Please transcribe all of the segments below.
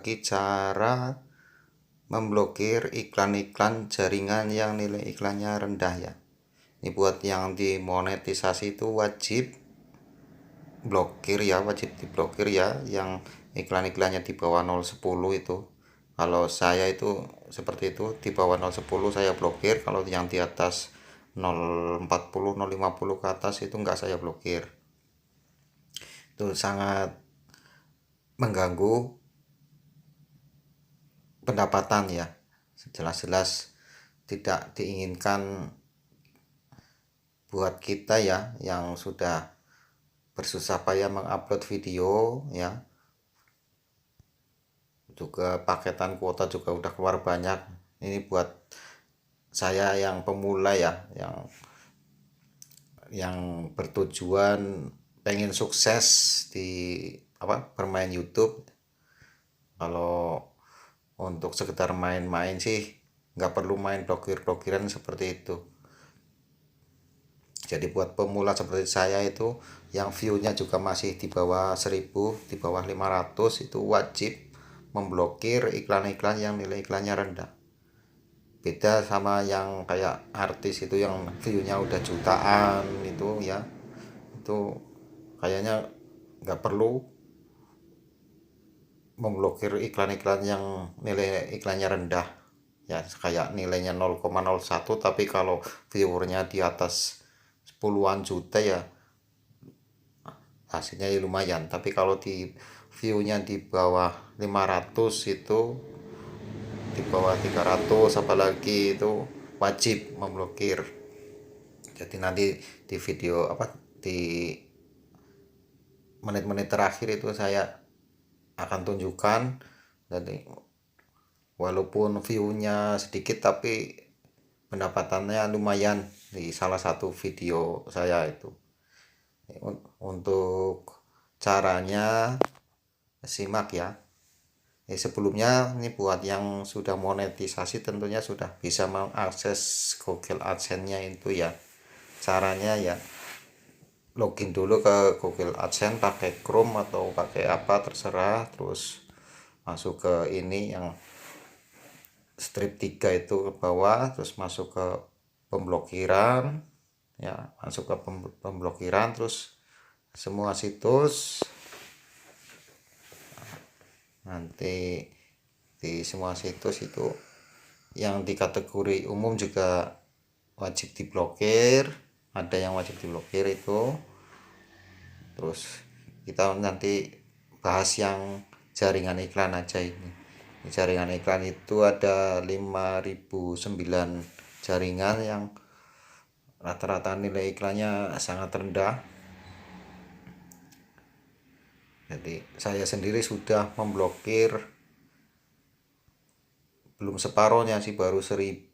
berbagi cara memblokir iklan-iklan jaringan yang nilai iklannya rendah ya. Ini buat yang dimonetisasi itu wajib blokir ya, wajib diblokir ya, yang iklan-iklannya di bawah 0,10 itu. Kalau saya itu seperti itu, di bawah 0,10 saya blokir, kalau yang di atas 0,40 0,50 ke atas itu enggak saya blokir. Itu sangat mengganggu pendapatan ya, jelas-jelas tidak diinginkan buat kita ya, yang sudah bersusah payah mengupload video ya, juga paketan kuota juga udah keluar banyak. Ini buat saya yang pemula ya, yang bertujuan pengen sukses di bermain YouTube. Kalau untuk sekedar main-main sih nggak perlu main blokir-blokiran seperti itu. Jadi buat pemula seperti saya itu yang view-nya juga masih di bawah 1000, di bawah 500, itu wajib memblokir iklan-iklan yang nilai iklannya rendah. Beda sama yang kayak artis itu yang view-nya udah jutaan itu ya, itu kayaknya nggak perlu memblokir iklan-iklan yang nilai iklannya rendah ya, kayak nilainya 0,01, tapi kalau viewernya di atas puluhan juta ya hasilnya ya lumayan. Tapi kalau di viewnya di bawah 500, itu di bawah 300 apalagi, itu wajib memblokir. Jadi nanti di video di menit-menit terakhir itu saya akan tunjukkan. Jadi walaupun viewnya sedikit tapi pendapatannya lumayan di salah satu video saya itu. Untuk caranya simak ya. Sebelumnya ini buat yang sudah monetisasi tentunya sudah bisa mengakses Google AdSense-nya itu ya. Caranya ya login dulu ke Google AdSense pakai Chrome atau pakai apa terserah, terus masuk ke ini yang strip 3 itu ke bawah, terus masuk ke pemblokiran ya, masuk ke pemblokiran, terus semua situs. Nanti di semua situs itu yang di kategori umum juga wajib diblokir, ada yang wajib diblokir itu. Terus kita nanti bahas yang jaringan iklan aja. Ini jaringan iklan itu ada 5009 jaringan yang rata-rata nilai iklannya sangat rendah. Jadi saya sendiri sudah memblokir belum separohnya sih, baru 1000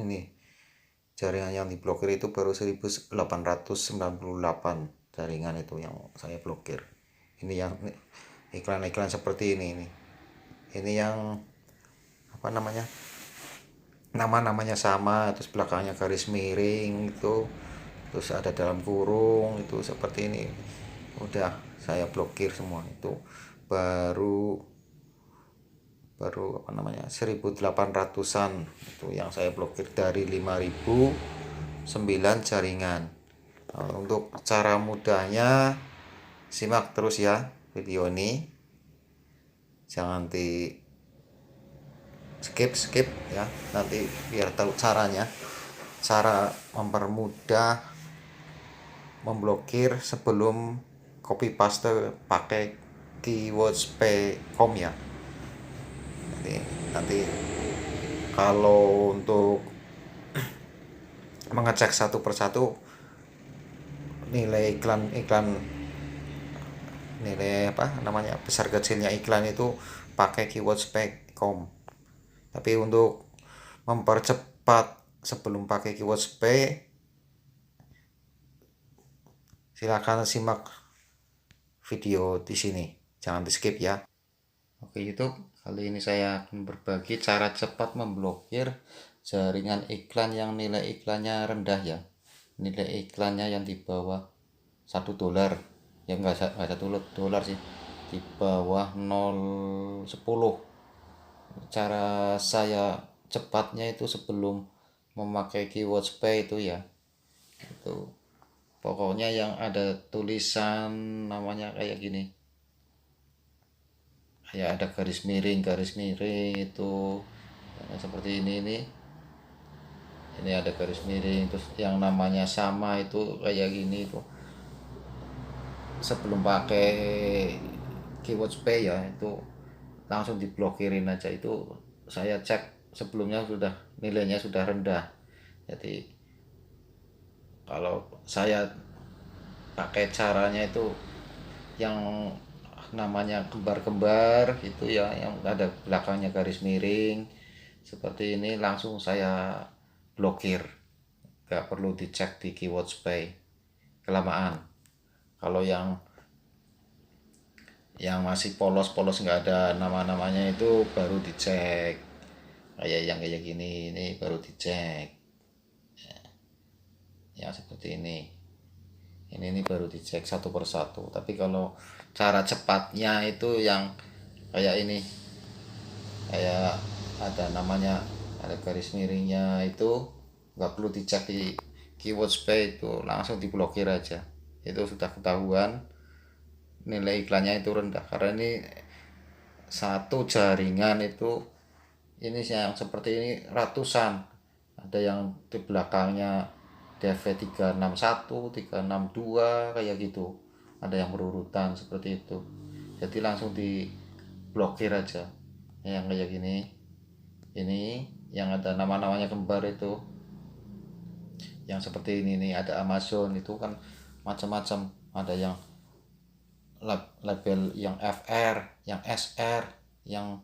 ini jaringan yang diblokir itu baru 1898 jaringan itu yang saya blokir. Ini yang iklan-iklan seperti ini yang nama-namanya sama, terus belakangnya garis miring itu, terus ada dalam kurung itu, seperti ini udah saya blokir semua. Itu baru 1800-an itu yang saya blokir dari 5009 jaringan. Untuk cara mudahnya simak terus ya video ini, jangan di skip ya, nanti biar tahu caranya, cara mempermudah memblokir sebelum copy paste pakai keyword com ya. Nanti kalau untuk mengecek satu persatu nilai iklan nilai besar kecilnya iklan itu pakai keyword com. Tapi untuk mempercepat sebelum pakai keyword silakan simak video di sini, jangan di skip ya. Oke YouTube, kali ini saya akan berbagi cara cepat memblokir jaringan iklan yang nilai iklannya rendah ya. Nilai iklannya yang di bawah $1 ya, enggak $1 sih, di bawah 0,10. Cara saya cepatnya itu sebelum memakai keyword spray itu ya, itu pokoknya yang ada tulisan namanya kayak gini, kayak ada garis miring itu seperti ini ada garis miring, terus yang namanya sama itu kayak gini itu sebelum pakai keyword spray ya itu langsung diblokirin aja. Itu saya cek sebelumnya sudah nilainya sudah rendah, jadi kalau saya pakai caranya itu yang namanya kembar-kembar itu ya, yang ada belakangnya garis miring seperti ini, langsung saya blokir, gak perlu dicek di keyword spray kelamaan. Kalau yang masih polos-polos nggak ada nama-namanya itu baru dicek, kayak yang kayak gini ini baru dicek ya, seperti ini baru dicek satu persatu. Tapi kalau cara cepatnya itu yang kayak ini, kayak ada namanya, ada garis miringnya, itu nggak perlu dicek di keyword spray, itu langsung diblokir aja. Itu sudah ketahuan nilai iklannya itu rendah, karena ini satu jaringan itu ini yang seperti ini ratusan, ada yang di belakangnya DV361 362 kayak gitu, ada yang berurutan seperti itu. Jadi langsung diblokir aja yang kayak gini, ini yang ada nama-namanya kembar itu, yang seperti ini nih, ada Amazon itu kan macam-macam, ada yang label yang FR, yang SR, yang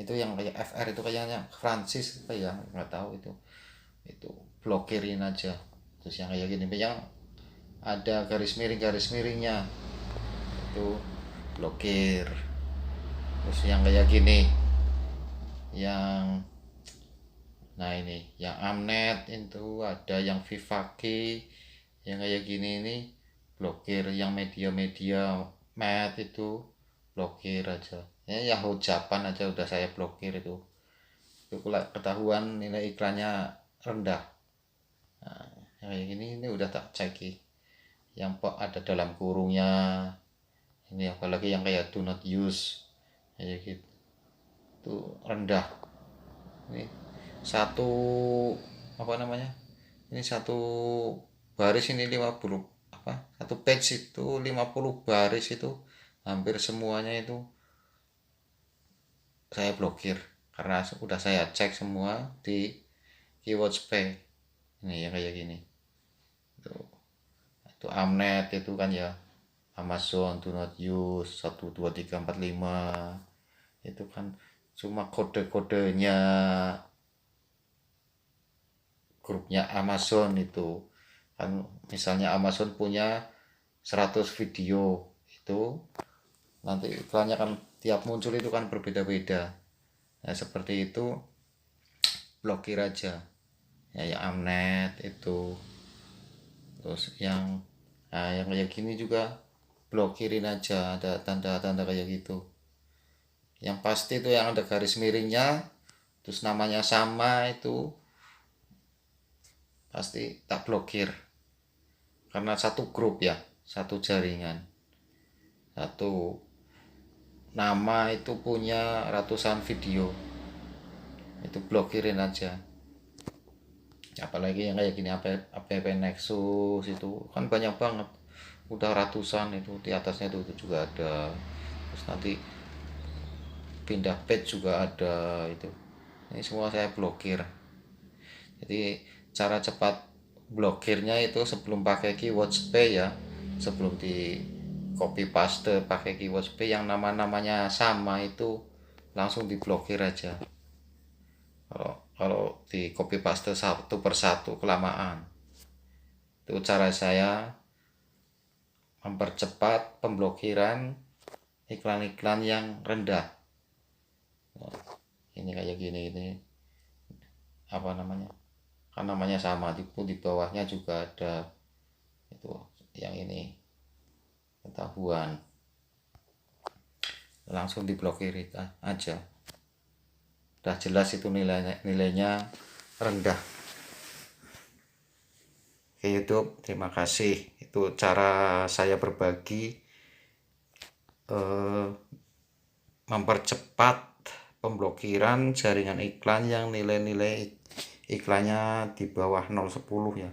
itu yang kayak FR itu kayaknya Francis apa ya, nggak tahu itu blokirin aja. Terus yang kayak gini yang ada garis miringnya itu blokir. Terus yang kayak gini, yang nah ini yang Amnet itu, ada yang Vivaki yang kayak gini ini blokir. Yang media-media mat itu blokir aja ya, Yahoo Japan aja udah saya blokir itu ketahuan nilai iklannya rendah. Nah, kayak gini ini udah tak ceki yang ada dalam kurungnya ini, apalagi yang kayak do not use kayak gitu itu rendah. Ini satu apa namanya, ini satu baris ini 50 apa, satu page itu 50 baris, itu hampir semuanya itu saya blokir karena udah saya cek semua di keyword spray. Ini yang kayak gini itu Amnet itu kan ya, Amazon do not use 12345 itu kan cuma kode-kodenya grupnya Amazon itu kan. Misalnya Amazon punya 100 video, itu nanti iklannya kan tiap muncul itu kan berbeda-beda. Nah seperti itu blokir aja ya, yang Amnet itu. Terus yang yang kayak gini juga blokirin aja, ada tanda-tanda kayak gitu. Yang pasti itu yang ada garis miringnya terus namanya sama, itu pasti tak blokir karena satu grup ya, satu jaringan, satu nama itu punya ratusan video, itu blokirin aja. Apalagi yang kayak gini app Nexus itu kan banyak banget, udah ratusan itu, di atasnya itu juga ada. Terus nanti pindah page juga ada itu, ini semua saya blokir. Jadi cara cepat blokirnya itu sebelum pakai keyword spray ya, sebelum di copy paste pakai keyword spray yang nama-namanya sama itu langsung diblokir aja. Kalau di copy paste satu persatu kelamaan. Itu cara saya mempercepat pemblokiran iklan-iklan yang rendah. Nah, ini kayak gini, ini apa namanya, kan namanya sama, di bawahnya juga ada itu yang ini ketahuan. langsung diblokir aja. Udah jelas itu nilainya rendah. Oke YouTube, terima kasih. Itu cara saya berbagi mempercepat pemblokiran jaringan iklan yang nilai-nilai iklannya di bawah 0,10 ya.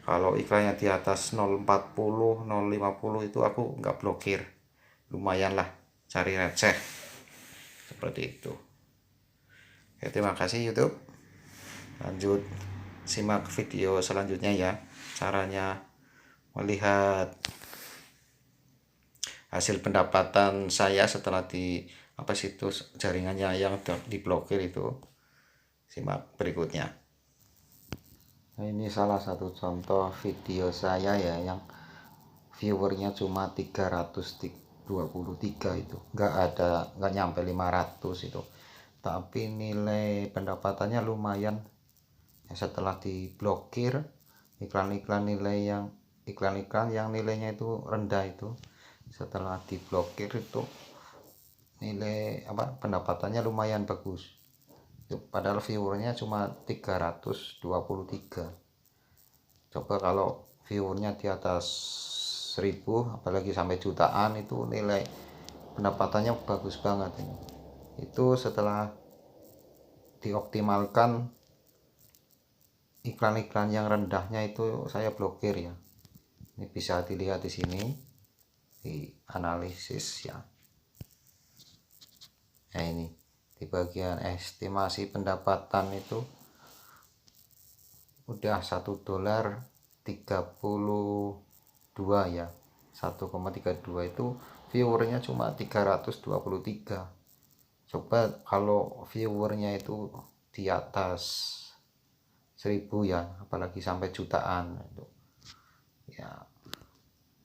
Kalau iklannya di atas 0,40, 0,50 itu aku nggak blokir. Lumayan lah, cari receh. Seperti itu. Oke, terima kasih YouTube. Lanjut simak video selanjutnya ya. Caranya melihat hasil pendapatan saya setelah di situs jaringannya yang diblokir itu. Simak berikutnya. Nah, ini salah satu contoh video saya ya yang viewernya cuma 323 itu, nggak nyampe 500 itu, tapi nilai pendapatannya lumayan ya, setelah diblokir iklan-iklan yang nilainya itu rendah itu, setelah diblokir itu nilai pendapatannya lumayan bagus itu, padahal viewernya cuma 323. Coba kalau viewernya di atas 1000 apalagi sampai jutaan itu nilai pendapatannya bagus banget ini. Itu setelah dioptimalkan iklan-iklan yang rendahnya itu saya blokir ya. Ini bisa dilihat di sini di analisis ya. Nah ini di bagian estimasi pendapatan itu udah $1.32 ya, 1,32 itu viewernya cuma 323. Coba kalau viewernya itu di atas 1000 ya, apalagi sampai jutaan itu ya.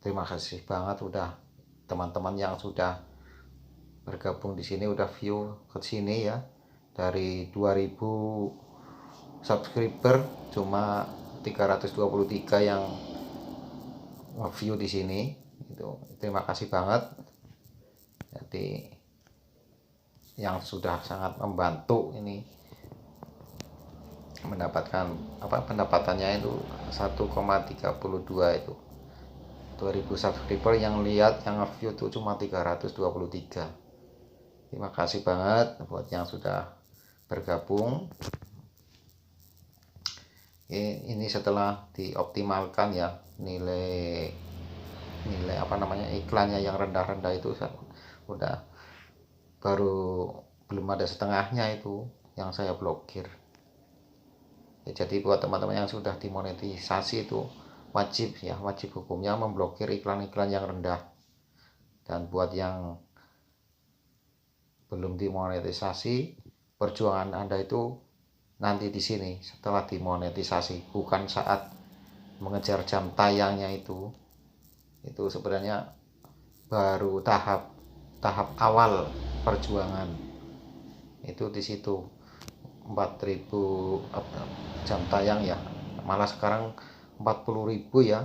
Terima kasih banget udah teman-teman yang sudah bergabung di sini, udah view ke sini ya. Dari 2000 subscriber cuma 323 yang view di sini itu. Terima kasih banget. Jadi yang sudah sangat membantu ini mendapatkan pendapatannya itu 1,32 itu. 2000 subscriber yang lihat, yang view itu cuma 323. Terima kasih banget buat yang sudah bergabung. Ini setelah dioptimalkan ya nilai iklannya yang rendah-rendah itu udah, baru belum ada setengahnya itu yang saya blokir ya. Jadi buat teman-teman yang sudah dimonetisasi itu wajib hukumnya memblokir iklan-iklan yang rendah. Dan buat yang belum dimonetisasi, perjuangan Anda itu nanti di sini setelah dimonetisasi, bukan saat mengejar jam tayangnya. Itu sebenarnya baru tahap awal perjuangan itu di situ. 4000 jam tayang ya, malah sekarang 40.000 ya,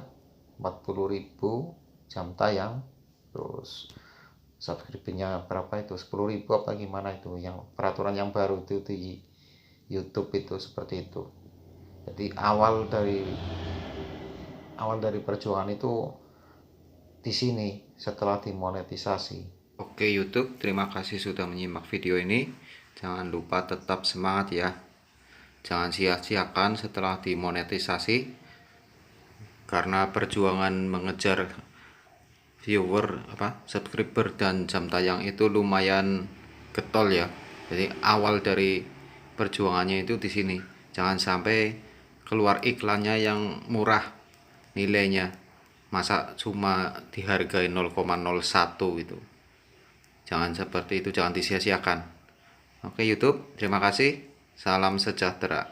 40.000 jam tayang. Terus subscribe-nya berapa itu, 10.000 apa gimana itu, yang peraturan yang baru itu di YouTube itu seperti itu. Jadi awal dari perjuangan itu di sini setelah dimonetisasi. Oke YouTube, terima kasih sudah menyimak video ini. Jangan lupa tetap semangat ya. Jangan sia-siakan setelah dimonetisasi, karena perjuangan mengejar viewer, subscriber dan jam tayang itu lumayan getol ya. Jadi awal dari perjuangannya itu di sini. Jangan sampai keluar iklannya yang murah nilainya, masa cuma dihargai 0,01 itu. Jangan seperti itu, jangan disia-siakan. Oke YouTube, terima kasih. Salam sejahtera.